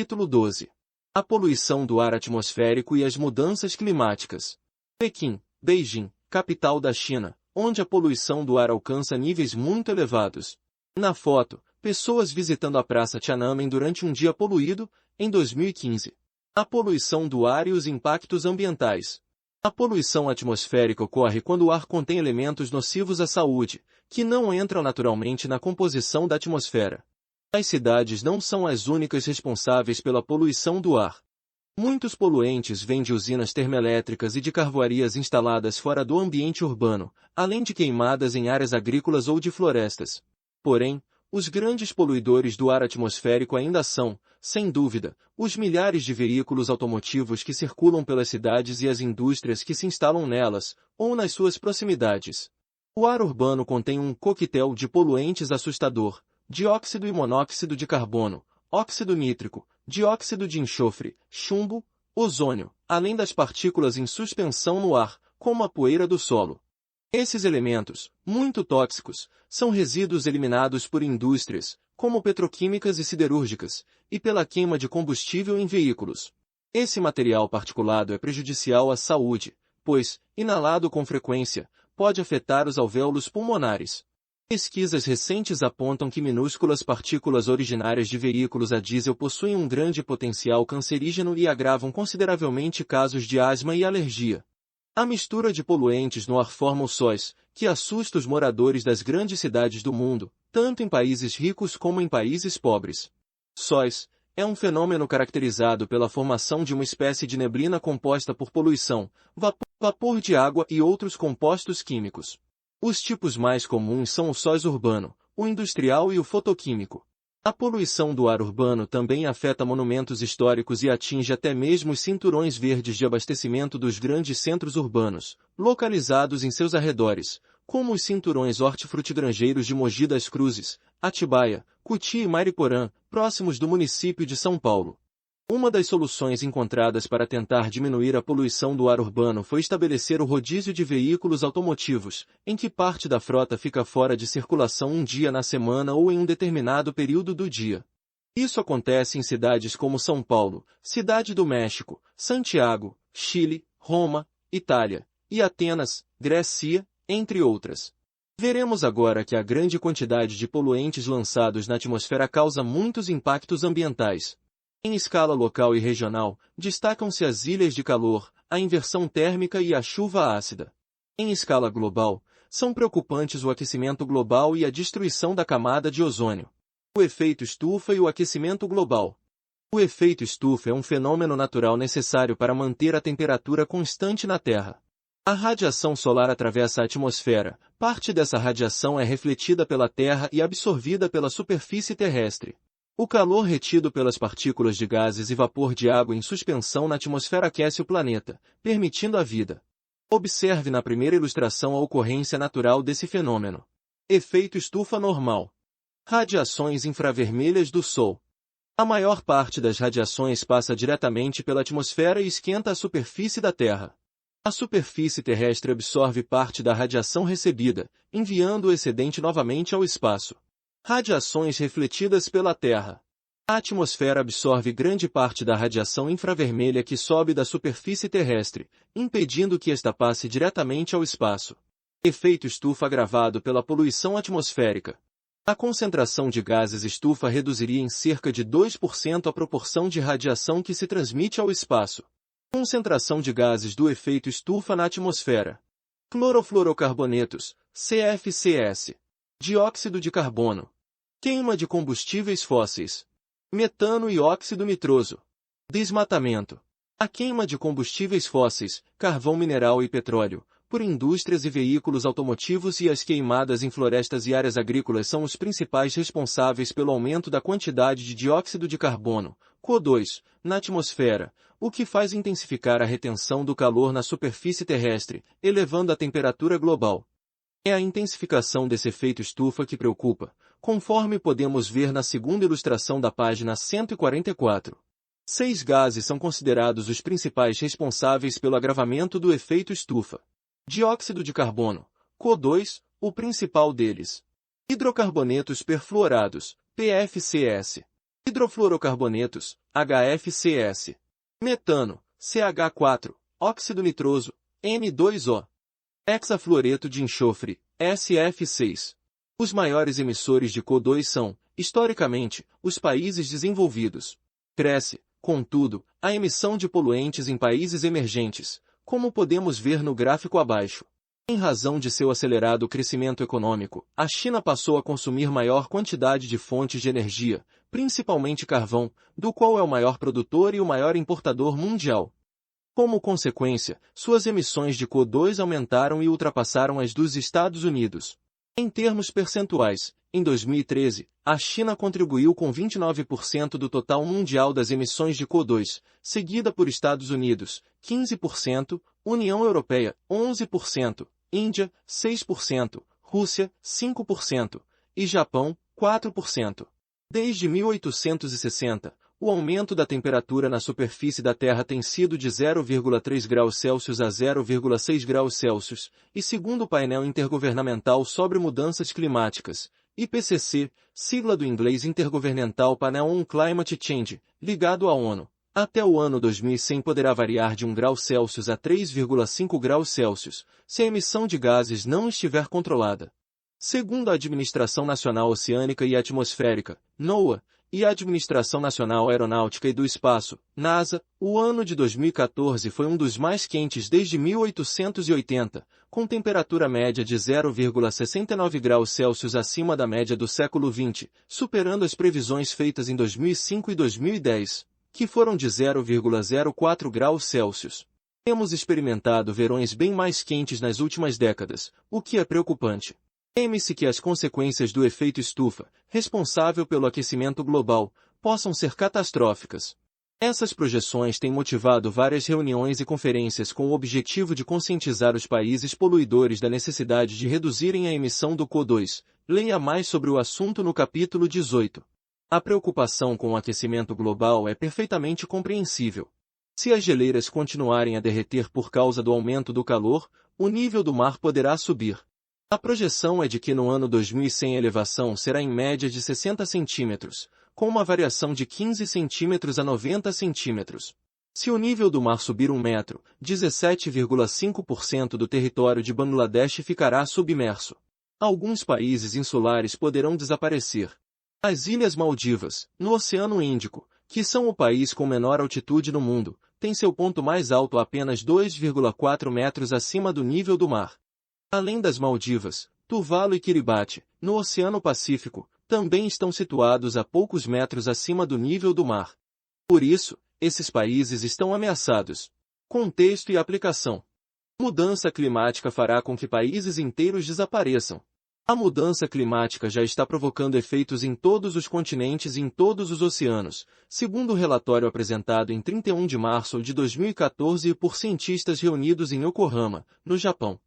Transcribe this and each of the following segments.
Capítulo 12. A poluição do ar atmosférico e as mudanças climáticas. Pequim, Beijing, capital da China, onde a poluição do ar alcança níveis muito elevados. Na foto, pessoas visitando a Praça Tiananmen durante um dia poluído, em 2015. A poluição do ar e os impactos ambientais. A poluição atmosférica ocorre quando o ar contém elementos nocivos à saúde, que não entram naturalmente na composição da atmosfera. As cidades não são as únicas responsáveis pela poluição do ar. Muitos poluentes vêm de usinas termoelétricas e de carvoarias instaladas fora do ambiente urbano, além de queimadas em áreas agrícolas ou de florestas. Porém, os grandes poluidores do ar atmosférico ainda são, sem dúvida, os milhares de veículos automotivos que circulam pelas cidades e as indústrias que se instalam nelas, ou nas suas proximidades. O ar urbano contém um coquetel de poluentes assustador: dióxido e monóxido de carbono, óxido nítrico, dióxido de enxofre, chumbo, ozônio, além das partículas em suspensão no ar, como a poeira do solo. Esses elementos, muito tóxicos, são resíduos eliminados por indústrias, como petroquímicas e siderúrgicas, e pela queima de combustível em veículos. Esse material particulado é prejudicial à saúde, pois, inalado com frequência, pode afetar os alvéolos pulmonares. Pesquisas recentes apontam que minúsculas partículas originárias de veículos a diesel possuem um grande potencial cancerígeno e agravam consideravelmente casos de asma e alergia. A mistura de poluentes no ar forma o SOx, que assusta os moradores das grandes cidades do mundo, tanto em países ricos como em países pobres. SOx é um fenômeno caracterizado pela formação de uma espécie de neblina composta por poluição, vapor de água e outros compostos químicos. Os tipos mais comuns são o SOx urbano, o industrial e o fotoquímico. A poluição do ar urbano também afeta monumentos históricos e atinge até mesmo os cinturões verdes de abastecimento dos grandes centros urbanos, localizados em seus arredores, como os cinturões hortifrutigranjeiros de Mogi das Cruzes, Atibaia, Cuti e Mariporã, próximos do município de São Paulo. Uma das soluções encontradas para tentar diminuir a poluição do ar urbano foi estabelecer o rodízio de veículos automotivos, em que parte da frota fica fora de circulação um dia na semana ou em um determinado período do dia. Isso acontece em cidades como São Paulo, Cidade do México, Santiago, Chile, Roma, Itália, e Atenas, Grécia, entre outras. Veremos agora que a grande quantidade de poluentes lançados na atmosfera causa muitos impactos ambientais. Em escala local e regional, destacam-se as ilhas de calor, a inversão térmica e a chuva ácida. Em escala global, são preocupantes o aquecimento global e a destruição da camada de ozônio. O efeito estufa e o aquecimento global. O efeito estufa é um fenômeno natural necessário para manter a temperatura constante na Terra. A radiação solar atravessa a atmosfera, parte dessa radiação é refletida pela Terra e absorvida pela superfície terrestre. O calor retido pelas partículas de gases e vapor de água em suspensão na atmosfera aquece o planeta, permitindo a vida. Observe na primeira ilustração a ocorrência natural desse fenômeno. Efeito estufa normal. Radiações infravermelhas do Sol. A maior parte das radiações passa diretamente pela atmosfera e esquenta a superfície da Terra. A superfície terrestre absorve parte da radiação recebida, enviando o excedente novamente ao espaço. Radiações refletidas pela Terra. A atmosfera absorve grande parte da radiação infravermelha que sobe da superfície terrestre, impedindo que esta passe diretamente ao espaço. Efeito estufa agravado pela poluição atmosférica. A concentração de gases estufa reduziria em cerca de 2% a proporção de radiação que se transmite ao espaço. Concentração de gases do efeito estufa na atmosfera. Clorofluorocarbonetos, CFCs. Dióxido de carbono. Queima de combustíveis fósseis. Metano e óxido nitroso. Desmatamento. A queima de combustíveis fósseis, carvão mineral e petróleo, por indústrias e veículos automotivos e as queimadas em florestas e áreas agrícolas são os principais responsáveis pelo aumento da quantidade de dióxido de carbono, CO2, na atmosfera, o que faz intensificar a retenção do calor na superfície terrestre, elevando a temperatura global. É a intensificação desse efeito estufa que preocupa, conforme podemos ver na segunda ilustração da página 144. 6 gases são considerados os principais responsáveis pelo agravamento do efeito estufa. Dióxido de carbono, CO2, o principal deles. Hidrocarbonetos perfluorados, PFCs. hidrofluorocarbonetos, HFCS, metano, CH4, óxido nitroso, N2O, hexafluoreto de enxofre, SF6. Os maiores emissores de CO2 são, historicamente, os países desenvolvidos. Cresce, contudo, a emissão de poluentes em países emergentes, como podemos ver no gráfico abaixo. Em razão de seu acelerado crescimento econômico, a China passou a consumir maior quantidade de fontes de energia, principalmente carvão, do qual é o maior produtor e o maior importador mundial. Como consequência, suas emissões de CO2 aumentaram e ultrapassaram as dos Estados Unidos. Em termos percentuais, em 2013, a China contribuiu com 29% do total mundial das emissões de CO2, seguida por Estados Unidos, 15%, União Europeia, 11%, Índia, 6%, Rússia, 5% e Japão, 4%. Desde 1860, o aumento da temperatura na superfície da Terra tem sido de 0,3 graus Celsius a 0,6 graus Celsius, e segundo o painel intergovernamental sobre mudanças climáticas, IPCC, sigla do inglês Intergovernmental Panel on Climate Change, ligado à ONU, até o ano 2100 poderá variar de 1 grau Celsius a 3,5 graus Celsius, se a emissão de gases não estiver controlada. Segundo a Administração Nacional Oceânica e Atmosférica, NOAA, e a Administração Nacional Aeronáutica e do Espaço, NASA, o ano de 2014 foi um dos mais quentes desde 1880, com temperatura média de 0,69 graus Celsius acima da média do século XX, superando as previsões feitas em 2005 e 2010, que foram de 0,04 graus Celsius. Temos experimentado verões bem mais quentes nas últimas décadas, o que é preocupante. Teme-se que as consequências do efeito estufa, responsável pelo aquecimento global, possam ser catastróficas. Essas projeções têm motivado várias reuniões e conferências com o objetivo de conscientizar os países poluidores da necessidade de reduzirem a emissão do CO2. Leia mais sobre o assunto no capítulo 18. A preocupação com o aquecimento global é perfeitamente compreensível. Se as geleiras continuarem a derreter por causa do aumento do calor, o nível do mar poderá subir. A projeção é de que no ano 2100 a elevação será em média de 60 centímetros, com uma variação de 15 centímetros a 90 centímetros. Se o nível do mar subir 1 metro, 17,5% do território de Bangladesh ficará submerso. Alguns países insulares poderão desaparecer. As Ilhas Maldivas, no Oceano Índico, que são o país com menor altitude no mundo, têm seu ponto mais alto apenas 2,4 metros acima do nível do mar. Além das Maldivas, Tuvalu e Kiribati, no Oceano Pacífico, também estão situados a poucos metros acima do nível do mar. Por isso, esses países estão ameaçados. Contexto e aplicação. Mudança climática fará com que países inteiros desapareçam. A mudança climática já está provocando efeitos em todos os continentes e em todos os oceanos, segundo o relatório apresentado em 31 de março de 2014 por cientistas reunidos em Yokohama, no Japão.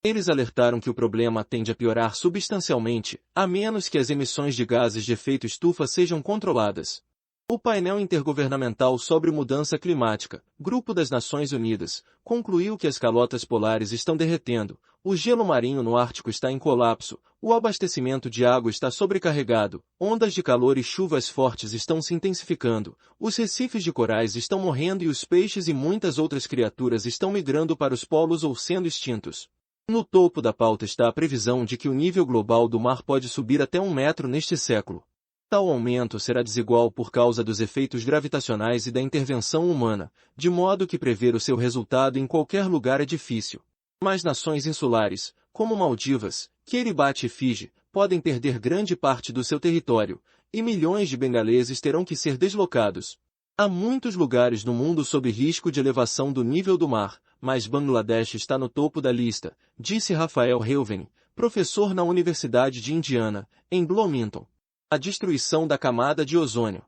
Eles alertaram que o problema tende a piorar substancialmente, a menos que as emissões de gases de efeito estufa sejam controladas. O painel intergovernamental sobre mudança climática, Grupo das Nações Unidas, concluiu que as calotas polares estão derretendo, o gelo marinho no Ártico está em colapso, o abastecimento de água está sobrecarregado, ondas de calor e chuvas fortes estão se intensificando, os recifes de corais estão morrendo e os peixes e muitas outras criaturas estão migrando para os polos ou sendo extintos. No topo da pauta está a previsão de que o nível global do mar pode subir até 1 metro neste século. Tal aumento será desigual por causa dos efeitos gravitacionais e da intervenção humana, de modo que prever o seu resultado em qualquer lugar é difícil. Mas nações insulares, como Maldivas, Kiribati e Fiji, podem perder grande parte do seu território, e milhões de bengaleses terão que ser deslocados. Há muitos lugares no mundo sob risco de elevação do nível do mar, mas Bangladesh está no topo da lista, disse Rafael Helven, professor na Universidade de Indiana, em Bloomington. A destruição da camada de ozônio.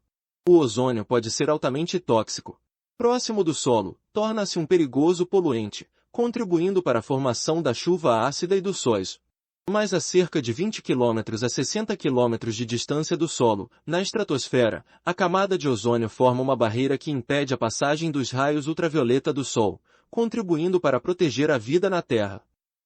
O ozônio pode ser altamente tóxico. Próximo do solo, torna-se um perigoso poluente, contribuindo para a formação da chuva ácida e do sóis. Mas a cerca de 20 km a 60 km de distância do solo, na estratosfera, a camada de ozônio forma uma barreira que impede a passagem dos raios ultravioleta do Sol, contribuindo para proteger a vida na Terra.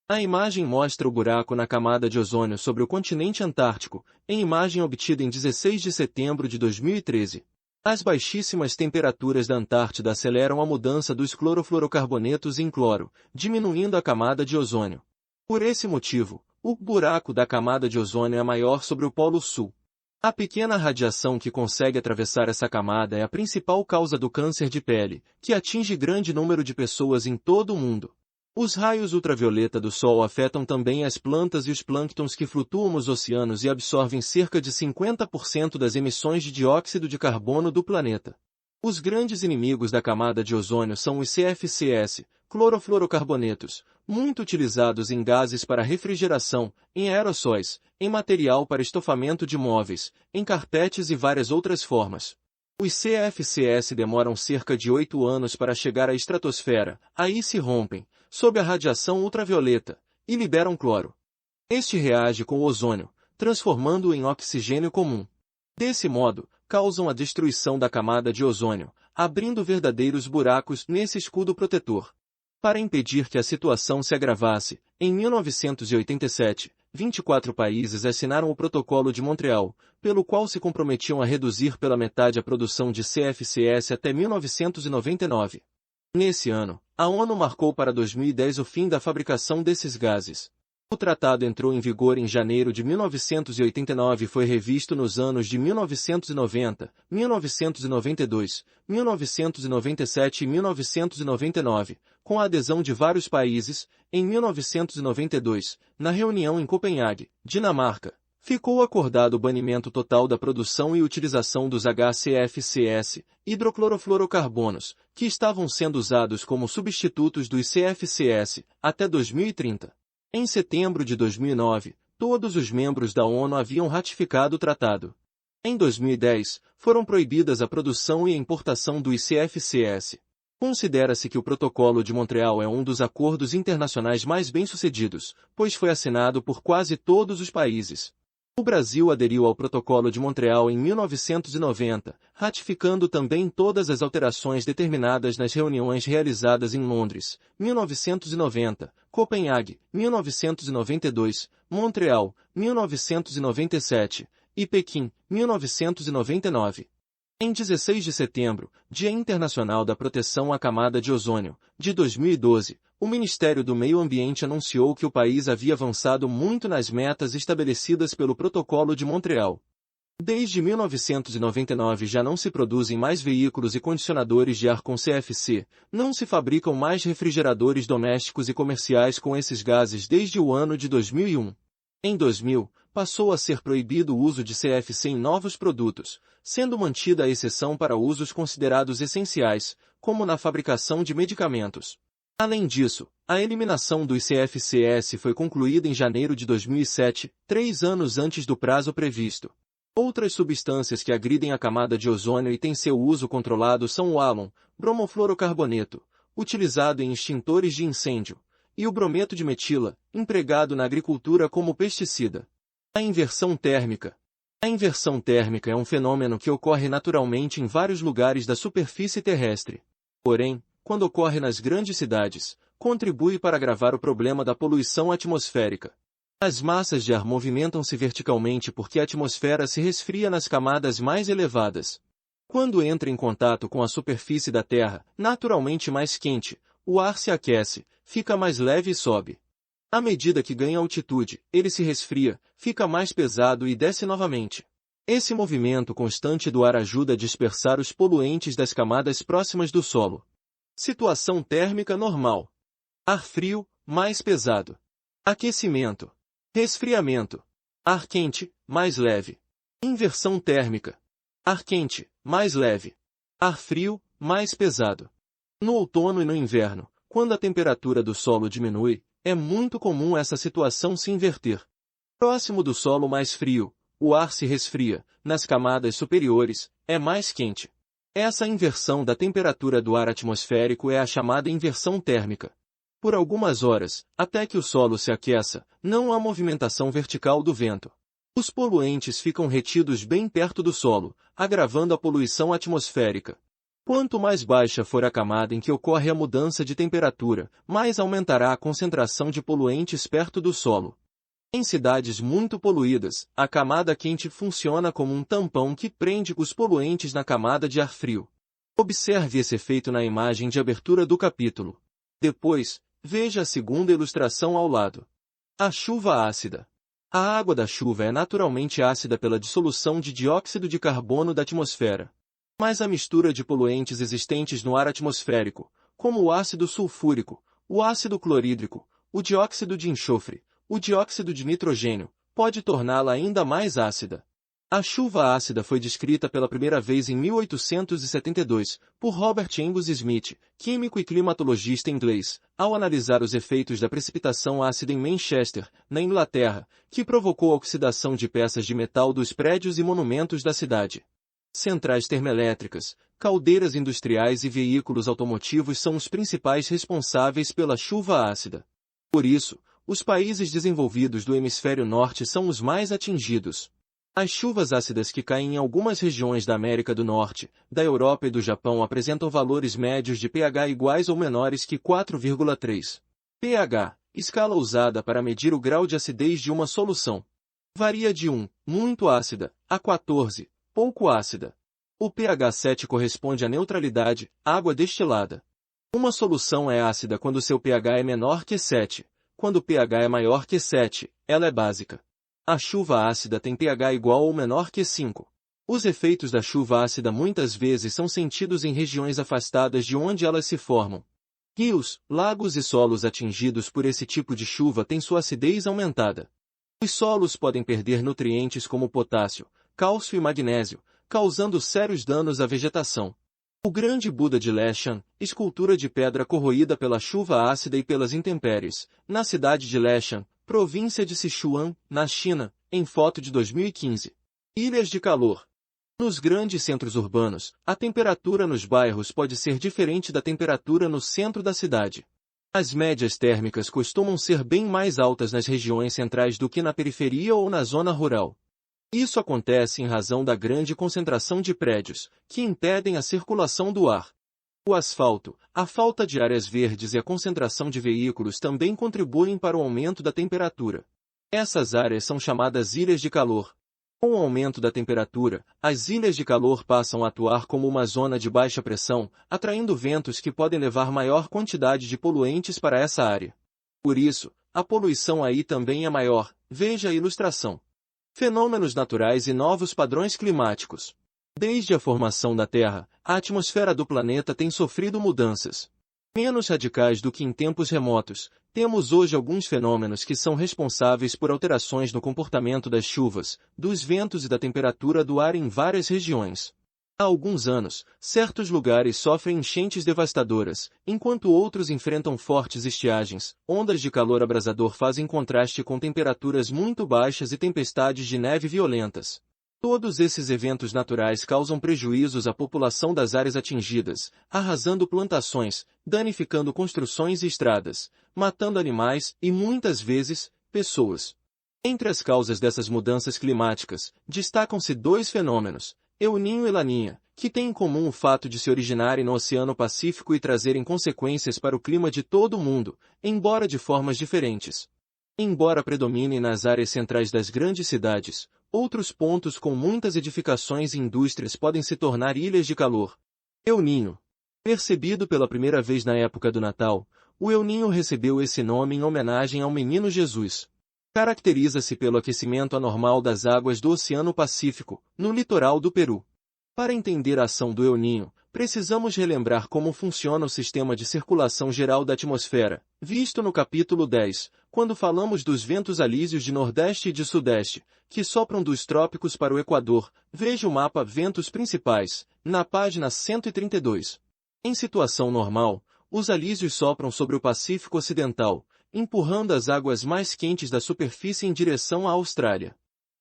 A imagem mostra o buraco na camada de ozônio sobre o continente antártico, em imagem obtida em 16 de setembro de 2013. As baixíssimas temperaturas da Antártida aceleram a mudança dos clorofluorocarbonetos em cloro, diminuindo a camada de ozônio. Por esse motivo, o buraco da camada de ozônio é maior sobre o Polo Sul. A pequena radiação que consegue atravessar essa camada é a principal causa do câncer de pele, que atinge grande número de pessoas em todo o mundo. Os raios ultravioleta do Sol afetam também as plantas e os plânctons que flutuam nos oceanos e absorvem cerca de 50% das emissões de dióxido de carbono do planeta. Os grandes inimigos da camada de ozônio são os CFCs, clorofluorocarbonetos, muito utilizados em gases para refrigeração, em aerossóis, em material para estofamento de móveis, em carpetes e várias outras formas. Os CFCs demoram cerca de 8 anos para chegar à estratosfera, aí se rompem, sob a radiação ultravioleta, e liberam cloro. Este reage com o ozônio, transformando-o em oxigênio comum. Desse modo, causam a destruição da camada de ozônio, abrindo verdadeiros buracos nesse escudo protetor. Para impedir que a situação se agravasse, em 1987, 24 países assinaram o Protocolo de Montreal, pelo qual se comprometiam a reduzir pela metade a produção de CFCs até 1999. Nesse ano, a ONU marcou para 2010 o fim da fabricação desses gases. O tratado entrou em vigor em janeiro de 1989 e foi revisto nos anos de 1990, 1992, 1997 e 1999, com a adesão de vários países. Em 1992, na reunião em Copenhague, Dinamarca, ficou acordado o banimento total da produção e utilização dos HCFCs, hidroclorofluorocarbonos, que estavam sendo usados como substitutos dos CFCs, até 2030. Em setembro de 2009, todos os membros da ONU haviam ratificado o tratado. Em 2010, foram proibidas a produção e a importação dos CFCs. Considera-se que o Protocolo de Montreal é um dos acordos internacionais mais bem-sucedidos, pois foi assinado por quase todos os países. O Brasil aderiu ao Protocolo de Montreal em 1990, ratificando também todas as alterações determinadas nas reuniões realizadas em Londres, 1990, Copenhague, 1992, Montreal, 1997, e Pequim, 1999. Em 16 de setembro, Dia Internacional da Proteção à Camada de Ozônio, de 2012, o Ministério do Meio Ambiente anunciou que o país havia avançado muito nas metas estabelecidas pelo Protocolo de Montreal. Desde 1999 já não se produzem mais veículos e condicionadores de ar com CFC, não se fabricam mais refrigeradores domésticos e comerciais com esses gases desde o ano de 2001. Em 2000, passou a ser proibido o uso de CFC em novos produtos, sendo mantida a exceção para usos considerados essenciais, como na fabricação de medicamentos. Além disso, a eliminação dos CFCs foi concluída em janeiro de 2007, 3 anos antes do prazo previsto. Outras substâncias que agridem a camada de ozônio e têm seu uso controlado são o álon, bromofluorocarboneto, utilizado em extintores de incêndio, e o brometo de metila, empregado na agricultura como pesticida. A inversão térmica. A inversão térmica é um fenômeno que ocorre naturalmente em vários lugares da superfície terrestre. Porém, quando ocorre nas grandes cidades, contribui para agravar o problema da poluição atmosférica. As massas de ar movimentam-se verticalmente porque a atmosfera se resfria nas camadas mais elevadas. Quando entra em contato com a superfície da Terra, naturalmente mais quente, o ar se aquece, fica mais leve e sobe. À medida que ganha altitude, ele se resfria, fica mais pesado e desce novamente. Esse movimento constante do ar ajuda a dispersar os poluentes das camadas próximas do solo. Situação térmica normal. Ar frio, mais pesado. Aquecimento. Resfriamento. Ar quente, mais leve. Inversão térmica. Ar quente, mais leve. Ar frio, mais pesado. No outono e no inverno, quando a temperatura do solo diminui, é muito comum essa situação se inverter. Próximo do solo mais frio, o ar se resfria, nas camadas superiores, é mais quente. Essa inversão da temperatura do ar atmosférico é a chamada inversão térmica. Por algumas horas, até que o solo se aqueça, não há movimentação vertical do vento. Os poluentes ficam retidos bem perto do solo, agravando a poluição atmosférica. Quanto mais baixa for a camada em que ocorre a mudança de temperatura, mais aumentará a concentração de poluentes perto do solo. Em cidades muito poluídas, a camada quente funciona como um tampão que prende os poluentes na camada de ar frio. Observe esse efeito na imagem de abertura do capítulo. Depois, veja a segunda ilustração ao lado. A chuva ácida. A água da chuva é naturalmente ácida pela dissolução de dióxido de carbono da atmosfera. Mas a mistura de poluentes existentes no ar atmosférico, como o ácido sulfúrico, o ácido clorídrico, o dióxido de enxofre, o dióxido de nitrogênio, pode torná-la ainda mais ácida. A chuva ácida foi descrita pela primeira vez em 1872, por Robert Angus Smith, químico e climatologista inglês, ao analisar os efeitos da precipitação ácida em Manchester, na Inglaterra, que provocou a oxidação de peças de metal dos prédios e monumentos da cidade. Centrais termoelétricas, caldeiras industriais e veículos automotivos são os principais responsáveis pela chuva ácida. Por isso, os países desenvolvidos do hemisfério norte são os mais atingidos. As chuvas ácidas que caem em algumas regiões da América do Norte, da Europa e do Japão apresentam valores médios de pH iguais ou menores que 4,3. pH, escala usada para medir o grau de acidez de uma solução. Varia de 1, muito ácida, a 14, pouco ácida. O pH 7 corresponde à neutralidade, água destilada. Uma solução é ácida quando seu pH é menor que 7. Quando o pH é maior que 7, ela é básica. A chuva ácida tem pH igual ou menor que 5. Os efeitos da chuva ácida muitas vezes são sentidos em regiões afastadas de onde elas se formam. Rios, lagos e solos atingidos por esse tipo de chuva têm sua acidez aumentada. Os solos podem perder nutrientes como potássio, cálcio e magnésio, causando sérios danos à vegetação. O grande Buda de Leshan, escultura de pedra corroída pela chuva ácida e pelas intempéries, na cidade de Leshan, província de Sichuan, na China, em foto de 2015. Ilhas de calor. Nos grandes centros urbanos, a temperatura nos bairros pode ser diferente da temperatura no centro da cidade. As médias térmicas costumam ser bem mais altas nas regiões centrais do que na periferia ou na zona rural. Isso acontece em razão da grande concentração de prédios, que impedem a circulação do ar. O asfalto, a falta de áreas verdes e a concentração de veículos também contribuem para o aumento da temperatura. Essas áreas são chamadas ilhas de calor. Com o aumento da temperatura, as ilhas de calor passam a atuar como uma zona de baixa pressão, atraindo ventos que podem levar maior quantidade de poluentes para essa área. Por isso, a poluição aí também é maior. Veja a ilustração. Fenômenos naturais e novos padrões climáticos. Desde a formação da Terra, a atmosfera do planeta tem sofrido mudanças. Menos radicais do que em tempos remotos, temos hoje alguns fenômenos que são responsáveis por alterações no comportamento das chuvas, dos ventos e da temperatura do ar em várias regiões. Há alguns anos, certos lugares sofrem enchentes devastadoras, enquanto outros enfrentam fortes estiagens. Ondas de calor abrasador fazem contraste com temperaturas muito baixas e tempestades de neve violentas. Todos esses eventos naturais causam prejuízos à população das áreas atingidas, arrasando plantações, danificando construções e estradas, matando animais e, muitas vezes, pessoas. Entre as causas dessas mudanças climáticas, destacam-se dois fenômenos, El Niño e Laninha, que têm em comum o fato de se originarem no Oceano Pacífico e trazerem consequências para o clima de todo o mundo, embora de formas diferentes. Embora predominem nas áreas centrais das grandes cidades, outros pontos com muitas edificações e indústrias podem se tornar ilhas de calor. El Niño. Percebido pela primeira vez na época do Natal, o El Niño recebeu esse nome em homenagem ao menino Jesus. Caracteriza-se pelo aquecimento anormal das águas do Oceano Pacífico, no litoral do Peru. Para entender a ação do El Niño, precisamos relembrar como funciona o sistema de circulação geral da atmosfera, visto no capítulo 10, quando falamos dos ventos alísios de Nordeste e de Sudeste, que sopram dos trópicos para o Equador. Veja o mapa Ventos Principais, na página 132. Em situação normal, os alísios sopram sobre o Pacífico Ocidental, empurrando as águas mais quentes da superfície em direção à Austrália.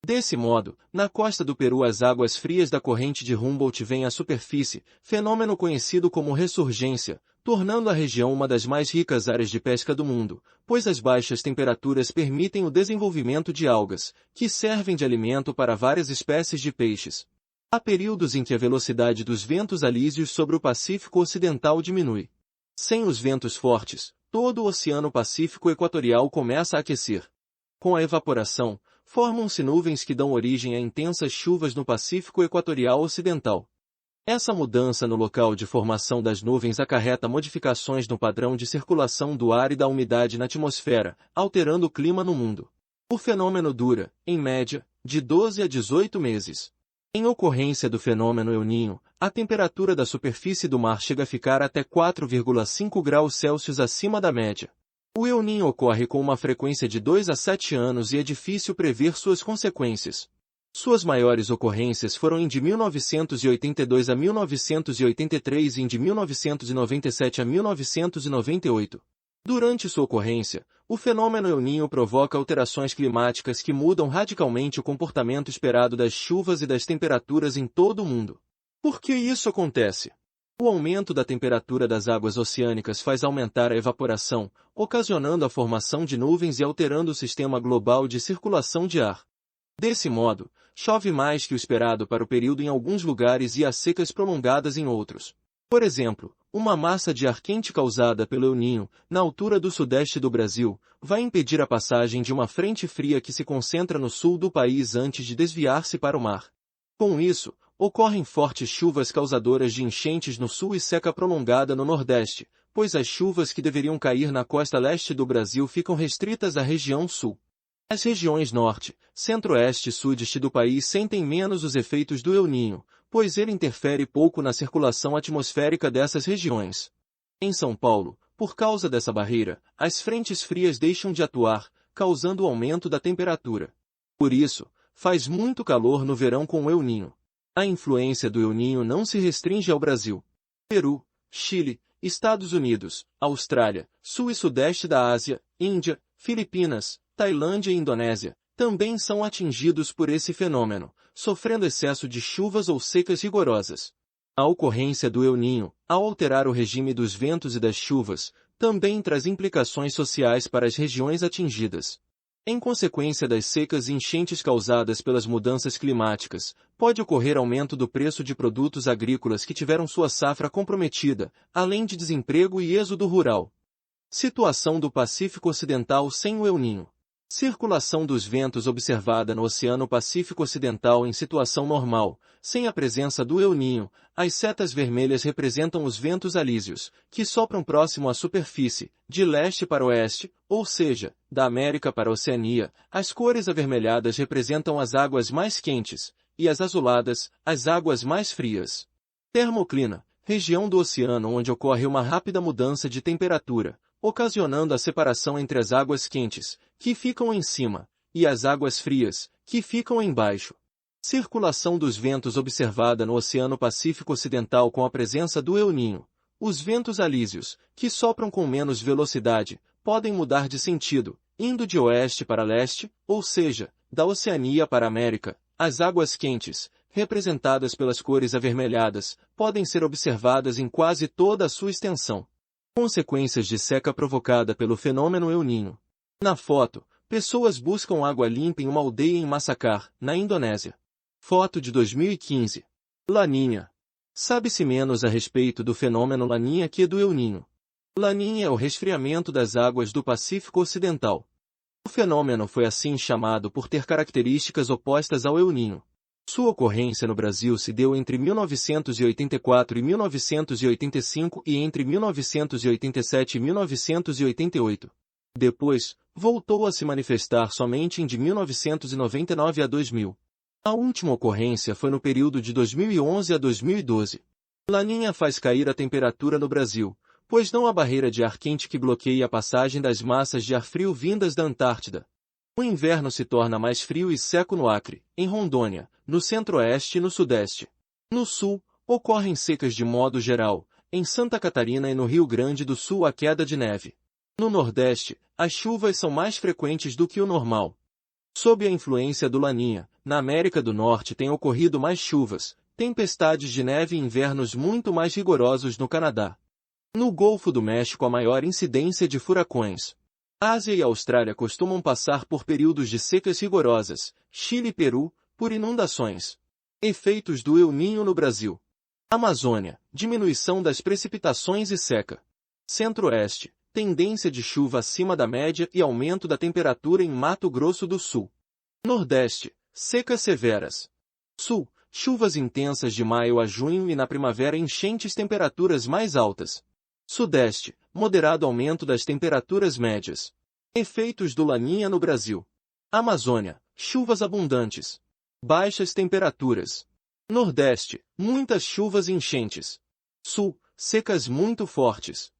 Desse modo, na costa do Peru as águas frias da corrente de Humboldt vêm à superfície, fenômeno conhecido como ressurgência, tornando a região uma das mais ricas áreas de pesca do mundo, pois as baixas temperaturas permitem o desenvolvimento de algas, que servem de alimento para várias espécies de peixes. Há períodos em que a velocidade dos ventos alísios sobre o Pacífico Ocidental diminui. Sem os ventos fortes, todo o Oceano Pacífico Equatorial começa a aquecer. Com a evaporação, formam-se nuvens que dão origem a intensas chuvas no Pacífico Equatorial Ocidental. Essa mudança no local de formação das nuvens acarreta modificações no padrão de circulação do ar e da umidade na atmosfera, alterando o clima no mundo. O fenômeno dura, em média, de 12 a 18 meses. Em ocorrência do fenômeno El Niño, a temperatura da superfície do mar chega a ficar até 4,5 graus Celsius acima da média. O El Niño ocorre com uma frequência de 2 a 7 anos e é difícil prever suas consequências. Suas maiores ocorrências foram em de 1982 a 1983 e em de 1997 a 1998. Durante sua ocorrência, o fenômeno El Niño provoca alterações climáticas que mudam radicalmente o comportamento esperado das chuvas e das temperaturas em todo o mundo. Por que isso acontece? O aumento da temperatura das águas oceânicas faz aumentar a evaporação, ocasionando a formação de nuvens e alterando o sistema global de circulação de ar. Desse modo, chove mais que o esperado para o período em alguns lugares e há secas prolongadas em outros. Por exemplo, uma massa de ar quente causada pelo El Niño, na altura do sudeste do Brasil, vai impedir a passagem de uma frente fria que se concentra no sul do país antes de desviar-se para o mar. Com isso, ocorrem fortes chuvas causadoras de enchentes no sul e seca prolongada no nordeste, pois as chuvas que deveriam cair na costa leste do Brasil ficam restritas à região sul. As regiões norte, centro-oeste e sudeste do país sentem menos os efeitos do El Niño, pois ele interfere pouco na circulação atmosférica dessas regiões. Em São Paulo, por causa dessa barreira, as frentes frias deixam de atuar, causando o aumento da temperatura. Por isso, faz muito calor no verão com o El Niño. A influência do El Niño não se restringe ao Brasil. Peru, Chile, Estados Unidos, Austrália, sul e sudeste da Ásia, Índia, Filipinas, Tailândia e Indonésia, também são atingidos por esse fenômeno, sofrendo excesso de chuvas ou secas rigorosas. A ocorrência do El Niño, ao alterar o regime dos ventos e das chuvas, também traz implicações sociais para as regiões atingidas. Em consequência das secas e enchentes causadas pelas mudanças climáticas, pode ocorrer aumento do preço de produtos agrícolas que tiveram sua safra comprometida, além de desemprego e êxodo rural. Situação do Pacífico Ocidental sem o El Niño. Circulação dos ventos observada no Oceano Pacífico Ocidental em situação normal, sem a presença do El Niño. As setas vermelhas representam os ventos alísios, que sopram próximo à superfície, de leste para oeste, ou seja, da América para a Oceania. As cores avermelhadas representam as águas mais quentes, e as azuladas, as águas mais frias. Termoclina, região do oceano onde ocorre uma rápida mudança de temperatura, ocasionando a separação entre as águas quentes, que ficam em cima, e as águas frias, que ficam embaixo. Circulação dos ventos observada no Oceano Pacífico Ocidental com a presença do El Niño. Os ventos alísios, que sopram com menos velocidade, podem mudar de sentido, indo de oeste para leste, ou seja, da Oceania para a América. As águas quentes, representadas pelas cores avermelhadas, podem ser observadas em quase toda a sua extensão. Consequências de seca provocada pelo fenômeno El Niño. Na foto, pessoas buscam água limpa em uma aldeia em Massacar, na Indonésia. Foto de 2015. Laninha. Sabe-se menos a respeito do fenômeno Laninha que do El Niño. Laninha é o resfriamento das águas do Pacífico Ocidental. O fenômeno foi assim chamado por ter características opostas ao El Niño. Sua ocorrência no Brasil se deu entre 1984 e 1985 e entre 1987 e 1988. Depois, voltou a se manifestar somente em de 1999 a 2000. A última ocorrência foi no período de 2011 a 2012. Laninha faz cair a temperatura no Brasil, pois não há barreira de ar quente que bloqueie a passagem das massas de ar frio vindas da Antártida. O inverno se torna mais frio e seco no Acre, em Rondônia, no centro-oeste e no sudeste. No sul, ocorrem secas de modo geral, em Santa Catarina e no Rio Grande do Sul há queda de neve. No nordeste, as chuvas são mais frequentes do que o normal. Sob a influência do Laninha, na América do Norte têm ocorrido mais chuvas, tempestades de neve e invernos muito mais rigorosos no Canadá. No Golfo do México há maior incidência de furacões. Ásia e Austrália costumam passar por períodos de secas rigorosas, Chile e Peru, por inundações. Efeitos do El Niño no Brasil. Amazônia, diminuição das precipitações e seca. Centro-Oeste, tendência de chuva acima da média e aumento da temperatura em Mato Grosso do Sul. Nordeste, secas severas. Sul, chuvas intensas de maio a junho e na primavera enchentes, temperaturas mais altas. Sudeste, moderado aumento das temperaturas médias. Efeitos do Laninha no Brasil. Amazônia, chuvas abundantes. Baixas temperaturas. Nordeste, muitas chuvas e enchentes. Sul, secas muito fortes.